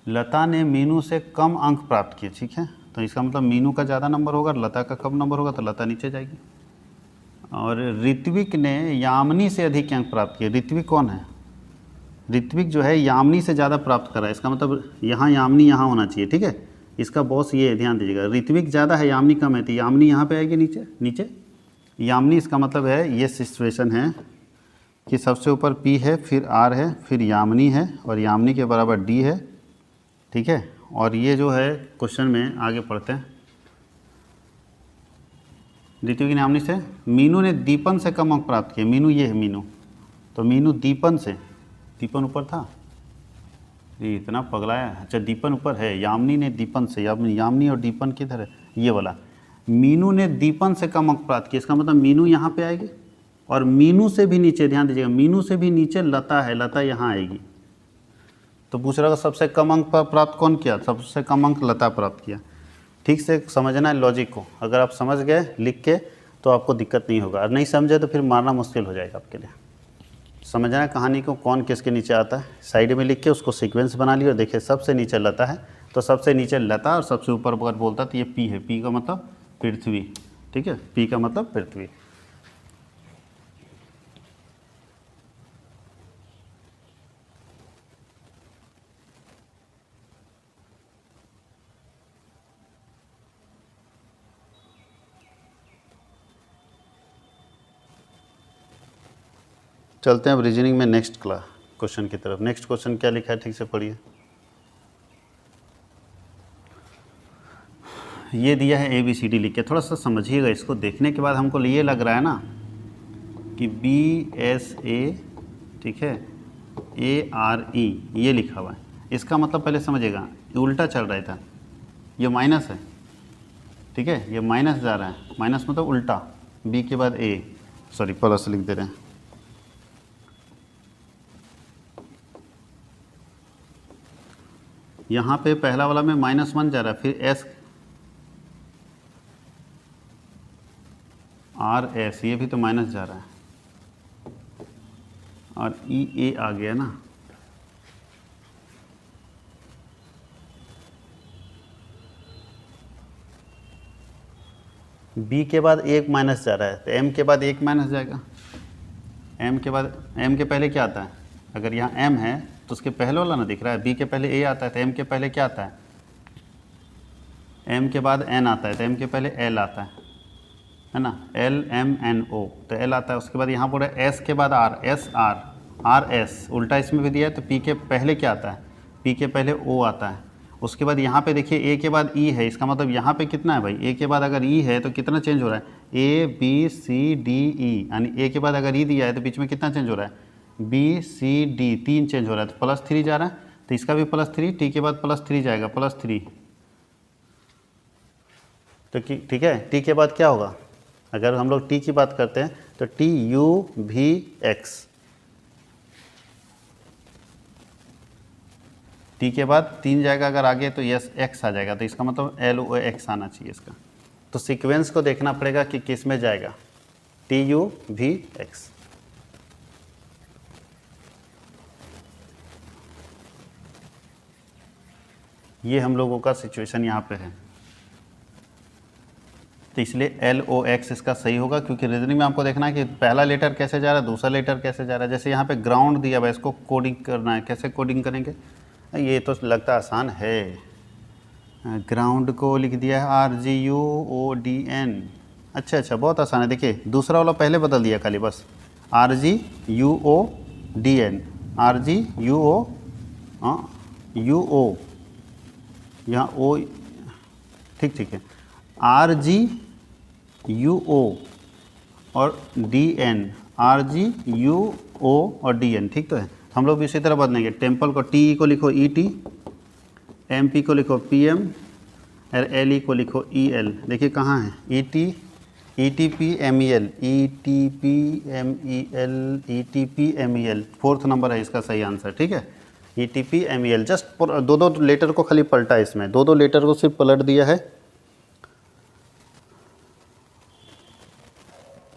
लता ने मीनू से कम अंक प्राप्त किए, ठीक है। तो इसका मतलब मीनू का ज़्यादा नंबर होगा, लता का कम नंबर होगा, तो लता नीचे जाएगी। और ऋत्विक ने यामिनी से अधिक अंक प्राप्त किए, ऋत्विक कौन है, ऋत्विक जो है यामिनी से ज़्यादा प्राप्त करा है, इसका मतलब यहाँ यामिनी यहाँ होना चाहिए, ठीक है। इसका बॉस ये ध्यान दीजिएगा, ऋत्विक ज़्यादा है यामिनी कम है, तो यामिनी यहाँ पे आएगी नीचे, नीचे यामिनी। इसका मतलब है ये सिचुएशन है कि सबसे ऊपर P है, फिर R है, फिर यामिनी है, और यामिनी के बराबर D है, ठीक है। और ये जो है क्वेश्चन में आगे पढ़ते हैं। द्वितीय की नामनी से मीनू ने दीपन से कम अंक प्राप्त किए। मीनू ये है मीनू, तो मीनू दीपन से, दीपन ऊपर था, ये इतना पगलाया। अच्छा दीपन ऊपर है, यामिनी ने दीपन से, यामिनी और दीपन किधर है, ये वाला। मीनू ने दीपन से कम अंक प्राप्त किए, इसका मतलब मीनू यहाँ पे आएगी और मीनू से भी नीचे, ध्यान दीजिएगा, मीनू से भी नीचे लता है, लता यहाँ आएगी। तो पूछ रहा सबसे कम अंक प्राप्त कौन किया, सबसे कम अंक लता प्राप्त किया। ठीक से समझना है लॉजिक को, अगर आप समझ गए लिख के तो आपको दिक्कत नहीं होगा, और नहीं समझे तो फिर मारना मुश्किल हो जाएगा आपके लिए। समझना है कहानी को, कौन किसके नीचे आता है, साइड में लिख के उसको सीक्वेंस बना लिया और देखिए सबसे नीचे लता है, तो सबसे नीचे लता और सबसे ऊपर अगर बोलता तो ये पी है, पी का मतलब पृथ्वी, ठीक है, पी का मतलब पृथ्वी। चलते हैं अब रीजनिंग में नेक्स्ट क्वेश्चन की तरफ। नेक्स्ट क्वेश्चन क्या लिखा है, ठीक से पढ़िए। ये दिया है ABCD लिख के, थोड़ा सा समझिएगा इसको, देखने के बाद हमको ये लग रहा है ना कि BSA, ठीक है, ARE ये लिखा हुआ है, इसका मतलब पहले समझिएगा उल्टा चल रहा था, ये माइनस है, ठीक है, ये माइनस जा रहा है, माइनस मतलब उल्टा, B के बाद A, सॉरी प्लस लिख दे रहे हैं। यहाँ पे पहला वाला में -1 जा रहा है, फिर RS ये भी तो माइनस जा रहा है, और EA आ गया ना, B के बाद एक माइनस जा रहा है, तो M के बाद एक माइनस जाएगा, M के बाद, M के पहले क्या आता है, अगर यहाँ M है तो उसके पहले वाला ना दिख रहा है, B के पहले A आता है, तो M के पहले क्या आता है, M के बाद N आता है, तो M के पहले L आता है ना, LMNO, तो L आता है, उसके बाद यहाँ पर S के बाद R, RS उल्टा इसमें भी दिया है, तो P के पहले क्या आता है, P के पहले O आता है, उसके बाद यहाँ पे देखिए A के बाद E है, इसका मतलब यहाँ पे कितना है भाई, A के बाद अगर E है तो कितना चेंज हो रहा है, ABCDE, यानी A के बाद अगर E दिया है तो बीच में कितना चेंज हो रहा है, BCD 3 चेंज हो रहा है, तो +3 जा रहा है, तो इसका भी +3, T के बाद +3 जाएगा, +3, तो ठीक है, T के बाद क्या होगा, अगर हम लोग T की बात करते हैं तो TUVX, T के बाद 3 जाएगा अगर आगे तो X आ जाएगा, तो इसका मतलब LOX आना चाहिए इसका, तो सीक्वेंस को देखना पड़ेगा कि किस में जाएगा, TUVX। ये हम लोगों का सिचुएशन यहाँ पे है, तो इसलिए LOX इसका सही होगा, क्योंकि रीजनिंग में आपको देखना है कि पहला लेटर कैसे जा रहा है, दूसरा लेटर कैसे जा रहा है। जैसे यहाँ पे ग्राउंड दिया हुआ है, इसको कोडिंग करना है, कैसे कोडिंग करेंगे, ये तो लगता आसान है, ग्राउंड को लिख दिया है RGUODN, अच्छा बहुत आसान है। देखिए दूसरा वाला पहले बदल दिया खाली, बस RGUODN, RGUO यहाँ O, ठीक है, RGUO और DN, RGUO और DN, ठीक तो है। हम लोग भी इसी तरह बदलेंगे, टेम्पल को TE को लिखो ET, MP को लिखो PM और LE को लिखो EL। देखिए कहाँ है ETPMEL, ETPMEL, 4th नंबर है इसका सही आंसर, ठीक है, ETPMEL। जस्ट दो लेटर को खाली पलटा है, इसमें दो लेटर को सिर्फ पलट दिया है,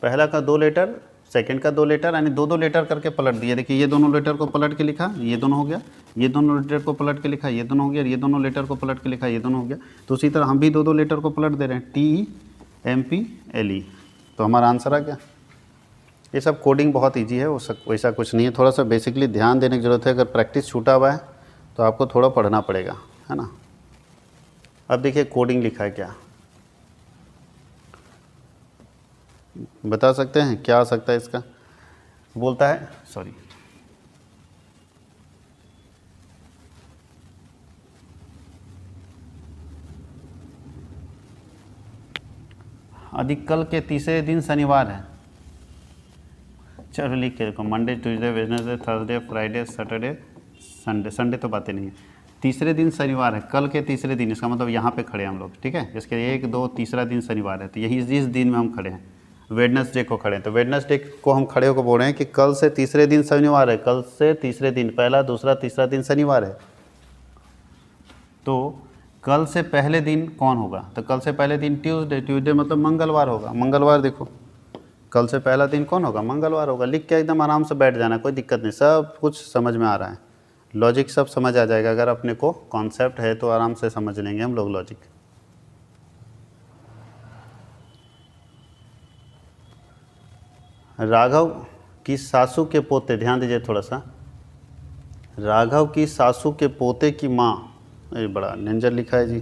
पहला का 2 लेटर, सेकंड का 2 लेटर, यानी दो लेटर करके पलट दिया। देखिए ये दोनों लेटर को पलट के लिखा, ये दोनों हो गया, ये दोनों लेटर को पलट के लिखा, ये दोनों हो गया, ये दोनों लेटर को पलट के लिखा, ये दोनों हो गया। तो उसी तरह हम भी दो लेटर को पलट दे रहे हैं, TEMPLE, तो हमारा आंसर आ गया। ये सब कोडिंग बहुत ईजी है, वो सब वैसा कुछ नहीं है, थोड़ा सा बेसिकली ध्यान देने की ज़रूरत है। अगर प्रैक्टिस छूटा हुआ है तो आपको थोड़ा पढ़ना पड़ेगा, है ना। अब देखिए कोडिंग लिखा है, क्या बता सकते हैं क्या आ सकता है इसका, बोलता है, सॉरी अधिक कल के तीसरे दिन शनिवार है। चलो लिख के देखो, Monday Tuesday Wednesday Thursday Friday Saturday Sunday. Sunday तो बातें नहीं है, तीसरे दिन शनिवार है, कल के तीसरे दिन, इसका मतलब यहाँ पे खड़े हैं हम लोग, ठीक है। इसके 1 2 तीसरा दिन शनिवार है, तो यही जिस दिन में हम खड़े हैं वेडनेसडे को खड़े हैं, तो वेडनेसडे को हम खड़े होकर बोल रहे हैं कि कल से तीसरे दिन शनिवार है, कल से तीसरे दिन, पहला दूसरा तीसरा दिन शनिवार है। तो कल से पहले दिन कौन होगा, तो कल से पहले दिन ट्यूसडे, ट्यूसडे मतलब मंगलवार होगा, मंगलवार देखो कल से पहला दिन कौन होगा, मंगलवार होगा। लिख के एकदम आराम से बैठ जाना, कोई दिक्कत नहीं, सब कुछ समझ में आ रहा है, लॉजिक सब समझ आ जाएगा। अगर अपने को कॉन्सेप्ट है तो आराम से समझ लेंगे हम लोग लॉजिक। राघव की सासू के पोते, ध्यान दीजिए थोड़ा सा, राघव की सासू के पोते की माँ, ये बड़ा डेंजर लिखा है जी।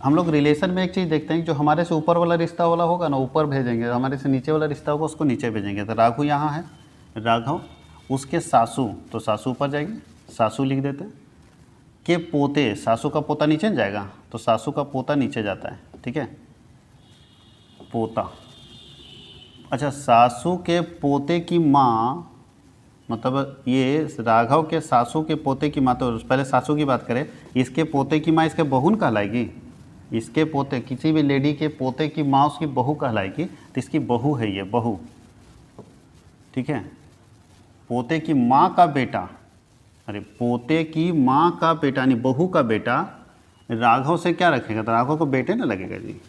हम लोग रिलेशन में एक चीज़ देखते हैं कि जो हमारे से ऊपर वाला रिश्ता वाला होगा ना ऊपर भेजेंगे, हमारे से नीचे वाला रिश्ता होगा उसको नीचे भेजेंगे। तो राघव यहाँ है, राघव उसके सासू, तो सासू ऊपर जाएगी, सासू लिख देते हैं, के पोते, सासू का पोता नीचे जाएगा तो सासू का पोता नीचे जाता है, ठीक है, पोता। अच्छा, सासू के पोते की माँ, मतलब ये राघव के सासू के पोते की माँ, तो पहले सासू की बात करें, इसके पोते की माँ इसके बहू कहलाएगी, इसके पोते, किसी भी लेडी के पोते की माँ उसकी बहू कहलाएगी, तो इसकी बहू है ये, बहू, ठीक है। पोते की माँ का बेटा, अरे पोते की माँ का बेटा यानी बहू का बेटा राघव से क्या रखेगा, तो राघव को बेटे ना लगेगा जी।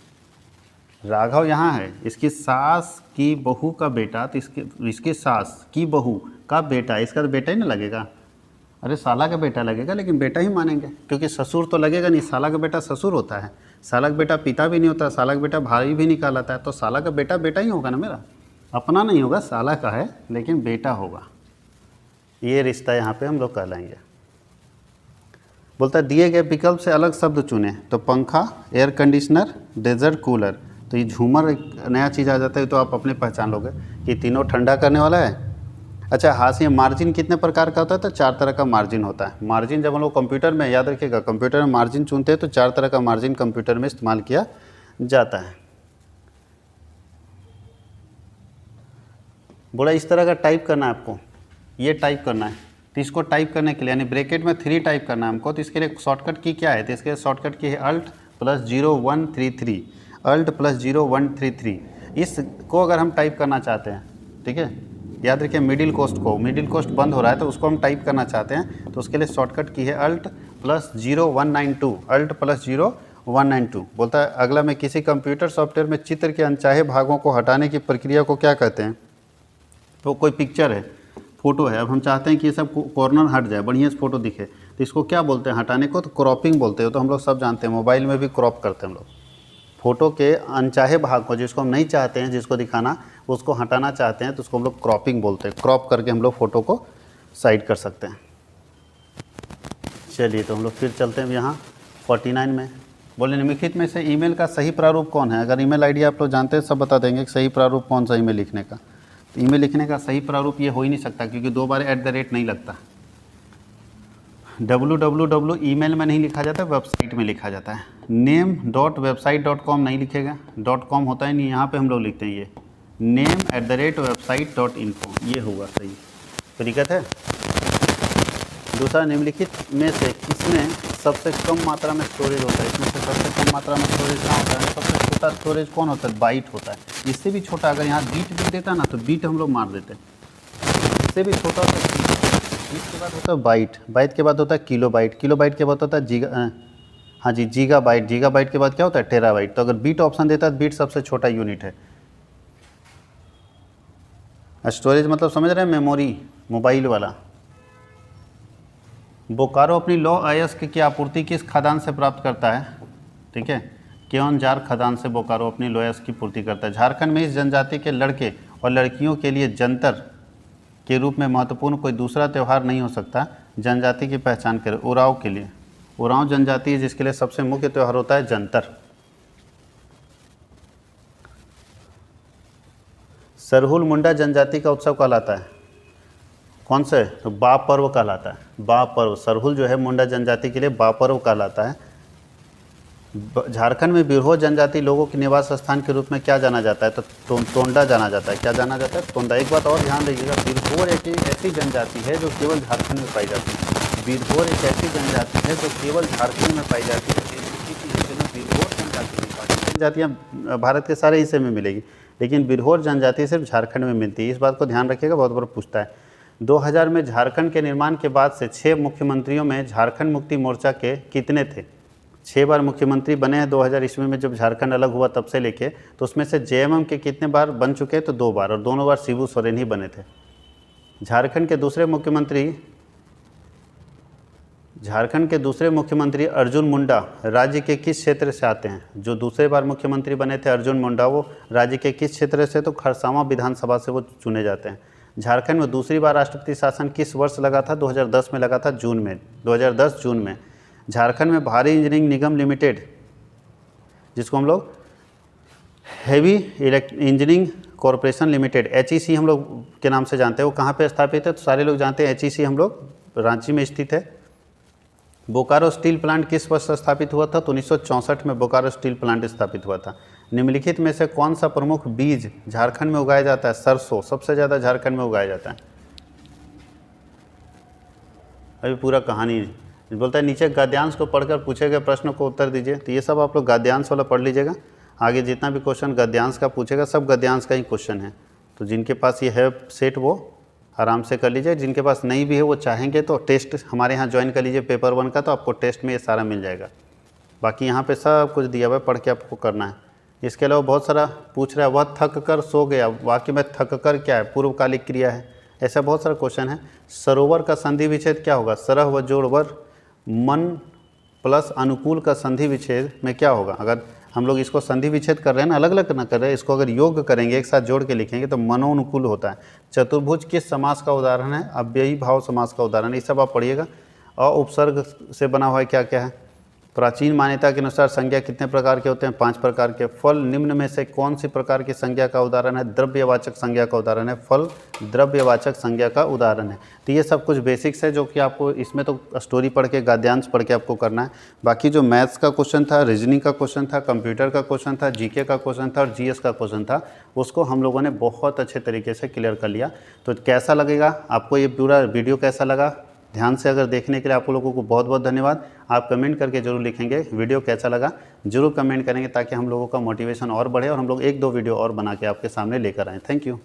राघव यहाँ है, इसकी सास की बहू का बेटा, तो इसकी सास की बहू का बेटा, इसका तो बेटा ही ना लगेगा, अरे साला का बेटा लगेगा, लेकिन बेटा ही मानेंगे क्योंकि ससुर तो लगेगा नहीं, साला का बेटा ससुर होता है, साला का बेटा पिता भी नहीं होता, साला का बेटा भाई भी नहीं कहलाता है, तो साला का बेटा बेटा ही होगा ना, मेरा अपना नहीं होगा, साला का है लेकिन बेटा होगा। ये रिश्ता यहाँ पे हम लोग कहलाएंगे। बोलता है दिए गए विकल्प से अलग शब्द चुने, तो पंखा, एयर कंडीशनर, डेजर्ट, कूलर। तो ये झूमर एक नया चीज़ आ जाता है, तो आप अपने पहचान लोगे कि तीनों ठंडा करने वाला है। अच्छा, हाशिए मार्जिन कितने प्रकार का होता है, तो 4 तरह का मार्जिन होता है। मार्जिन जब हम लोग कंप्यूटर में, याद रखिएगा, कंप्यूटर में मार्जिन चुनते हैं तो 4 तरह का मार्जिन कंप्यूटर में इस्तेमाल किया जाता है। बोला इस तरह का टाइप करना है आपको, ये टाइप करना है, तो इसको टाइप करने के लिए यानी ब्रैकेट में 3 टाइप करना है हमको, तो इसके लिए शॉर्टकट की क्या है, तो इसके शॉर्टकट की है अल्ट प्लस 0133, अल्ट प्लस 0133। इसको अगर हम टाइप करना चाहते हैं, ठीक है, याद रखिए मिडिल कोस्ट को, मिडिल कोस्ट बंद हो रहा है तो उसको हम टाइप करना चाहते हैं, तो उसके लिए शॉर्टकट की है अल्ट प्लस 0192, अल्ट प्लस 0192। बोलता है अगला में किसी कंप्यूटर सॉफ्टवेयर में चित्र के अनचाहे भागों को हटाने की प्रक्रिया को क्या कहते हैं। तो कोई पिक्चर है, फोटो है, अब हम चाहते हैं कि ये सब कॉर्नर हट जाए, बढ़िया से फोटो दिखे, तो इसको क्या बोलते हैं हटाने को, तो क्रॉपिंग बोलते हैं। तो हम लोग सब जानते हैं, मोबाइल में भी क्रॉप करते हैं हम लोग, फोटो के अनचाहे भाग को, जिसको हम नहीं चाहते हैं जिसको दिखाना, उसको हटाना चाहते हैं, तो उसको हम लोग क्रॉपिंग बोलते हैं। क्रॉप करके हम लोग फ़ोटो को साइड कर सकते हैं। चलिए, तो हम लोग फिर चलते हैं यहाँ 49 में। बोले निम्नलिखित में से ईमेल का सही प्रारूप कौन है। अगर ईमेल आईडी आप लोग जानते हैं सब बता देंगे कि सही प्रारूप कौन सा ईमेल लिखने का। तो ईमेल लिखने का सही प्रारूप ये हो ही नहीं सकता, क्योंकि 2 बार @ नहीं लगता। www ईमेल में नहीं लिखा जाता, वेबसाइट में लिखा जाता है। name.website.com नहीं लिखेगा, .com होता ही नहीं, यहाँ पे हम लोग लिखते हैं ये name@website.info, ये होगा सही। तो दिक्कत है। दूसरा, निम्नलिखित में से किसमें सबसे कम मात्रा में स्टोरेज होता है। इसमें से सबसे कम मात्रा में स्टोरेज कहाँ होता है, सबसे छोटा स्टोरेज कौन होता है, बाइट होता है। इससे भी छोटा अगर यहाँ बीट देता ना, तो बीट हम लोग मार देते हैं। इससे भी छोटा होता है बीट के बाद होता है बाइट, बाइट के बाद होता है किलोबाइट, किलोबाइट के बाद होता है गीगाबाइट, गीगाबाइट के बाद क्या होता है टेराबाइट। तो अगर बीट ऑप्शन देता है तो बीट सबसे छोटा यूनिट है। स्टोरेज मतलब समझ रहे हैं, मेमोरी, मोबाइल वाला। बोकारो अपनी लौह अयस्क की आपूर्ति किस खदान से प्राप्त करता है, ठीक है, केवनझार खदान से बोकारो अपनी लौह अयस्क की पूर्ति करता है। झारखंड में इस जनजाति के लड़के और लड़कियों के लिए जंतर के रूप में महत्वपूर्ण कोई दूसरा त्यौहार नहीं हो सकता। जनजाति की पहचान करें। उरांव के लिए, उरांव जनजाति है जिसके लिए सबसे मुख्य त्यौहार होता है जंतर। सरहुल मुंडा जनजाति का उत्सव कहलाता है कौन से, तो बा पर्व कहलाता है। बा पर्व, सरहुल जो है मुंडा जनजाति के लिए बा पर्व कहलाता है। झारखंड में बिरहोर जनजाति लोगों के निवास स्थान के रूप में क्या जाना जाता है? तो तोंडा जाना जाता है। क्या जाना जाता है? तोंडा। एक बात और ध्यान रखिएगा, बिरहोर एक ऐसी जनजाति है जो केवल झारखंड में पाई जाती है। बिरहोर एक ऐसी जनजाति है जो केवल झारखंड में पाई जाती है। बिरहोर जनजाति नहीं, बाकी जनजातियाँ भारत के सारे हिस्से में मिलेगी, लेकिन बिरहोर जनजाति सिर्फ झारखंड में मिलती है। इस बात को ध्यान रखिएगा, बहुत बार पूछता है। 2000 में झारखंड के निर्माण के बाद से 6 मुख्यमंत्रियों में झारखंड मुक्ति मोर्चा के कितने थे? 6 बार मुख्यमंत्री बने हैं 2000 ईस्वी में, जब झारखंड अलग हुआ तब से लेके। तो उसमें से जेएमएम के कितने बार बन चुके हैं? तो 2 बार, और दोनों बार शिबू सोरेन ही बने थे। झारखंड के दूसरे मुख्यमंत्री अर्जुन मुंडा राज्य के किस क्षेत्र से आते हैं? जो दूसरे बार मुख्यमंत्री बने थे अर्जुन मुंडा, वो राज्य के किस क्षेत्र से? तो खरसावां विधानसभा से वो चुने जाते हैं। झारखंड में दूसरी बार राष्ट्रपति शासन किस वर्ष लगा था? 2010 में लगा था, जून में, 2010 जून में। झारखंड में भारी इंजीनियरिंग निगम लिमिटेड, जिसको हम लोग heavy engineering corporation limited, HEC हम लोग के नाम से जानते हैं, वो कहाँ पे स्थापित है? तो सारे लोग जानते हैं HEC हम लोग रांची में स्थित है। बोकारो स्टील प्लांट किस वर्ष स्थापित हुआ था? तो 1964 में बोकारो स्टील प्लांट स्थापित हुआ था। निम्नलिखित में से कौन सा प्रमुख बीज झारखंड में उगाया जाता है? सरसों सबसे ज़्यादा झारखंड में उगाया जाता है। अभी पूरा कहानी बोलता है, नीचे गद्यांश को पढ़कर पूछे गए प्रश्न को उत्तर दीजिए। तो ये सब आप लोग गद्यांश वाला पढ़ लीजिएगा। आगे जितना भी क्वेश्चन गद्यांश का पूछेगा सब गद्यांश का ही क्वेश्चन है। तो जिनके पास ये है सेट वो आराम से कर लीजिए, जिनके पास नहीं भी है वो चाहेंगे तो टेस्ट हमारे यहाँ ज्वाइन कर लीजिए पेपर 1 का, तो आपको टेस्ट में ये सारा मिल जाएगा। बाकी यहाँ पे सब कुछ दिया हुआ है, पढ़ के आपको करना है। इसके अलावा बहुत सारा पूछ रहा है, वह थक कर सो गया, वाक्य में थक कर क्या है? पूर्वकालिक क्रिया है। ऐसा बहुत सारा क्वेश्चन है। सरोवर का संधि विच्छेद क्या होगा? सरह व जोड़ वर मन प्लस अनुकूल का संधि विच्छेद में क्या होगा? अगर हम लोग इसको संधि विच्छेद कर रहे हैं ना, अलग अलग ना कर रहे हैं, इसको अगर योग करेंगे, एक साथ जोड़ के लिखेंगे तो मनोनुकूल होता है। चतुर्भुज किस समास का उदाहरण है? अव्ययी भाव समास का उदाहरण है। ये सब आप पढ़िएगा। और उपसर्ग से बना हुआ है क्या क्या है? प्राचीन मान्यता के अनुसार संज्ञा कितने प्रकार के होते हैं? 5 प्रकार के। फल निम्न में से कौन सी प्रकार की संज्ञा का उदाहरण है? द्रव्यवाचक संज्ञा का उदाहरण है। फल द्रव्यवाचक संज्ञा का उदाहरण है। तो ये सब कुछ बेसिक्स है जो कि आपको इसमें तो स्टोरी पढ़ के, गद्यांश पढ़ के आपको करना है। बाकी जो मैथ्स का क्वेश्चन था, रीजनिंग का क्वेश्चन था, कंप्यूटर का क्वेश्चन था, जीके का क्वेश्चन था और जीएस का क्वेश्चन था, उसको हम लोगों ने बहुत अच्छे तरीके से क्लियर कर लिया। तो कैसा लगेगा आपको ये पूरा वीडियो? कैसा लगा? ध्यान से अगर देखने के लिए आप लोगों को बहुत बहुत धन्यवाद। आप कमेंट करके जरूर लिखेंगे वीडियो कैसा लगा, जरूर कमेंट करेंगे ताकि हम लोगों का मोटिवेशन और बढ़े और हम लोग 1-2 वीडियो और बना के आपके सामने लेकर आएँ। Thank you.